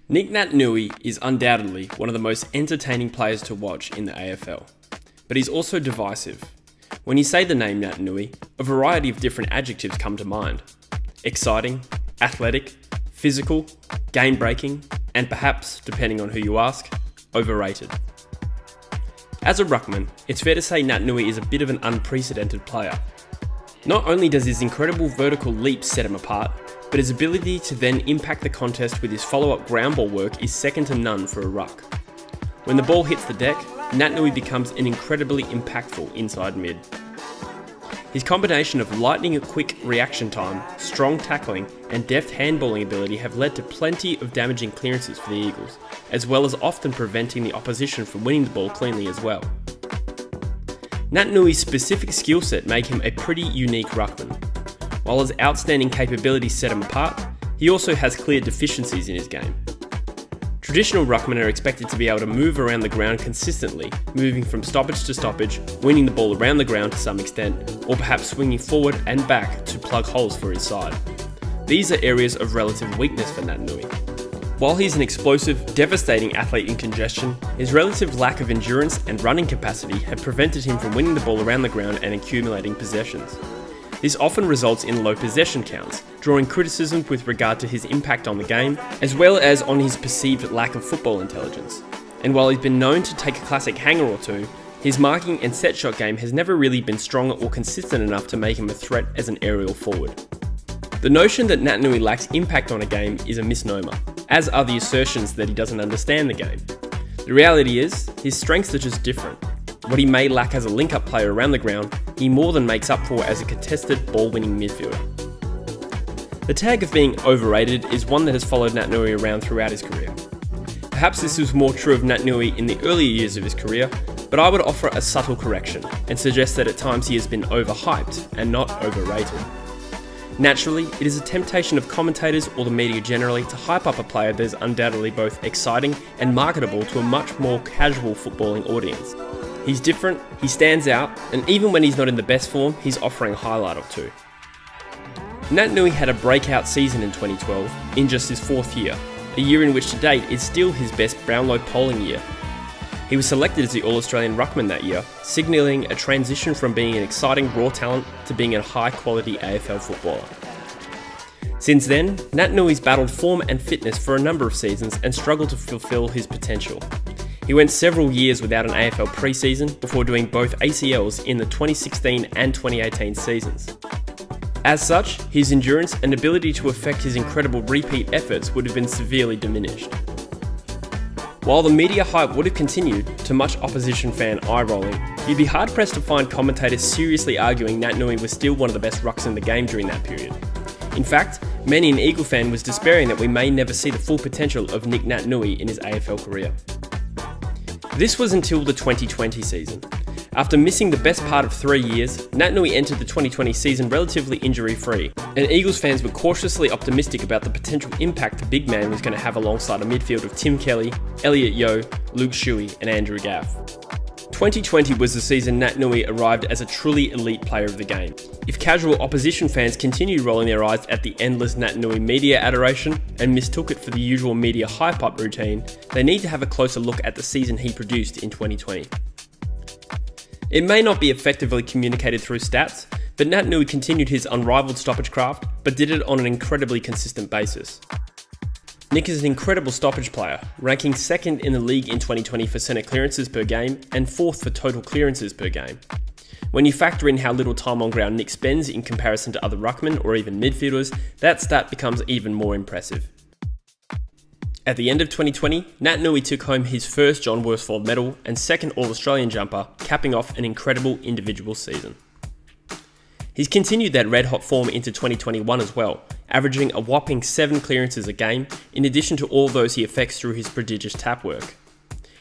Nic Naitanui is undoubtedly one of the most entertaining players to watch in the AFL, but he's also divisive. When you say the name Naitanui, a variety of different adjectives come to mind. Exciting, athletic, physical, game-breaking, and perhaps, depending on who you ask, overrated. As a ruckman, it's fair to say Naitanui is a bit of an unprecedented player. Not only does his incredible vertical leap set him apart, but his ability to then impact the contest with his follow-up ground ball work is second to none for a ruck. When the ball hits the deck, Naitanui becomes an incredibly impactful inside mid. His combination of lightning-quick reaction time, strong tackling, and deft handballing ability have led to plenty of damaging clearances for the Eagles, as well as often preventing the opposition from winning the ball cleanly as well. Naitanui's specific skill set make him a pretty unique ruckman. While his outstanding capabilities set him apart, he also has clear deficiencies in his game. Traditional ruckmen are expected to be able to move around the ground consistently, moving from stoppage to stoppage, winning the ball around the ground to some extent, or perhaps swinging forward and back to plug holes for his side. These are areas of relative weakness for Naitanui. While he's an explosive, devastating athlete in congestion, his relative lack of endurance and running capacity have prevented him from winning the ball around the ground and accumulating possessions. This often results in low possession counts, drawing criticism with regard to his impact on the game, as well as on his perceived lack of football intelligence. And while he's been known to take a classic hanger or two, his marking and set shot game has never really been strong or consistent enough to make him a threat as an aerial forward. The notion that Naitanui lacks impact on a game is a misnomer, as are the assertions that he doesn't understand the game. The reality is, his strengths are just different. What he may lack as a link-up player around the ground, he more than makes up for as a contested ball-winning midfielder. The tag of being overrated is one that has followed Naitanui around throughout his career. Perhaps this was more true of Naitanui in the earlier years of his career, but I would offer a subtle correction and suggest that at times he has been overhyped and not overrated. Naturally, it is a temptation of commentators or the media generally to hype up a player that is undoubtedly both exciting and marketable to a much more casual footballing audience. He's different, he stands out, and even when he's not in the best form, he's offering a highlight or two. Naitanui had a breakout season in 2012, in just his fourth year, a year in which to date is still his best Brownlow polling year. He was selected as the All-Australian Ruckman that year, signalling a transition from being an exciting raw talent to being a high-quality AFL footballer. Since then, Naitanui's battled form and fitness for a number of seasons and struggled to fulfil his potential. He went several years without an AFL pre-season before doing both ACLs in the 2016 and 2018 seasons. As such, his endurance and ability to effect his incredible repeat efforts would have been severely diminished. While the media hype would have continued, to much opposition fan eye-rolling, you'd be hard-pressed to find commentators seriously arguing Naitanui was still one of the best rucks in the game during that period. In fact, many an Eagle fan was despairing that we may never see the full potential of Nic Naitanui in his AFL career. This was until the 2020 season. After missing the best part of 3 years, Naitanui entered the 2020 season relatively injury-free, and Eagles fans were cautiously optimistic about the potential impact the big man was going to have alongside a midfield of Tim Kelly, Elliot Yeo, Luke Shuey and Andrew Gaff. 2020 was the season Naitanui arrived as a truly elite player of the game. If casual opposition fans continued rolling their eyes at the endless Naitanui media adoration and mistook it for the usual media hype-up routine, they need to have a closer look at the season he produced in 2020. It may not be effectively communicated through stats, but Naitanui continued his unrivaled stoppage craft, but did it on an incredibly consistent basis. Nic is an incredible stoppage player, ranking second in the league in 2020 for centre clearances per game and fourth for total clearances per game. When you factor in how little time on ground Nic spends in comparison to other ruckmen or even midfielders, that stat becomes even more impressive. At the end of 2020, Naitanui took home his first John Worsfold medal and second All-Australian jumper, capping off an incredible individual season. He's continued that red-hot form into 2021 as well, averaging a whopping 7 clearances a game, in addition to all those he effects through his prodigious tap work.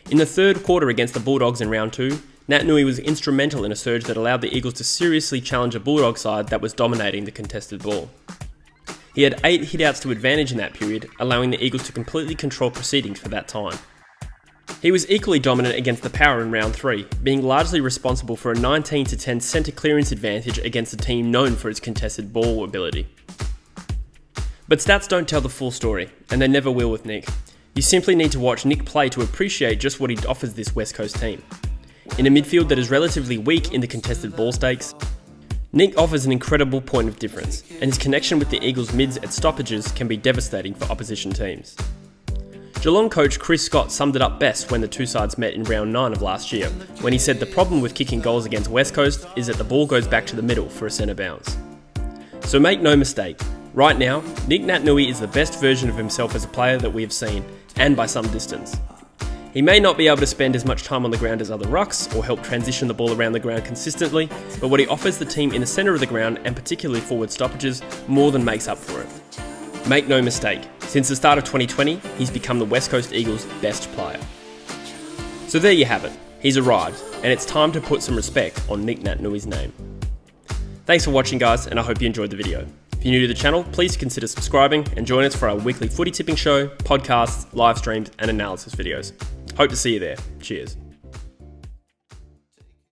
In the third quarter against the Bulldogs in round 2, Naitanui was instrumental in a surge that allowed the Eagles to seriously challenge a Bulldog side that was dominating the contested ball. He had 8 hitouts to advantage in that period, allowing the Eagles to completely control proceedings for that time. He was equally dominant against the Power in round 3, being largely responsible for a 19-10 centre clearance advantage against a team known for its contested ball ability. But stats don't tell the full story, and they never will with Nic. You simply need to watch Nic play to appreciate just what he offers this West Coast team. In a midfield that is relatively weak in the contested ball stakes, Nic offers an incredible point of difference, and his connection with the Eagles' mids at stoppages can be devastating for opposition teams. Geelong coach Chris Scott summed it up best when the two sides met in round 9 of last year, when he said the problem with kicking goals against West Coast is that the ball goes back to the middle for a centre bounce. So make no mistake, right now, Nic Naitanui is the best version of himself as a player that we have seen, and by some distance. He may not be able to spend as much time on the ground as other rucks or help transition the ball around the ground consistently, but what he offers the team in the centre of the ground and particularly forward stoppages more than makes up for it. Make no mistake, since the start of 2020, he's become the West Coast Eagles' best player. So there you have it, he's arrived, and it's time to put some respect on Nic Naitanui's name. Thanks for watching guys, and I hope you enjoyed the video. If you're new to the channel, please consider subscribing and join us for our weekly footy tipping show, podcasts, live streams and analysis videos. Hope to see you there. Cheers.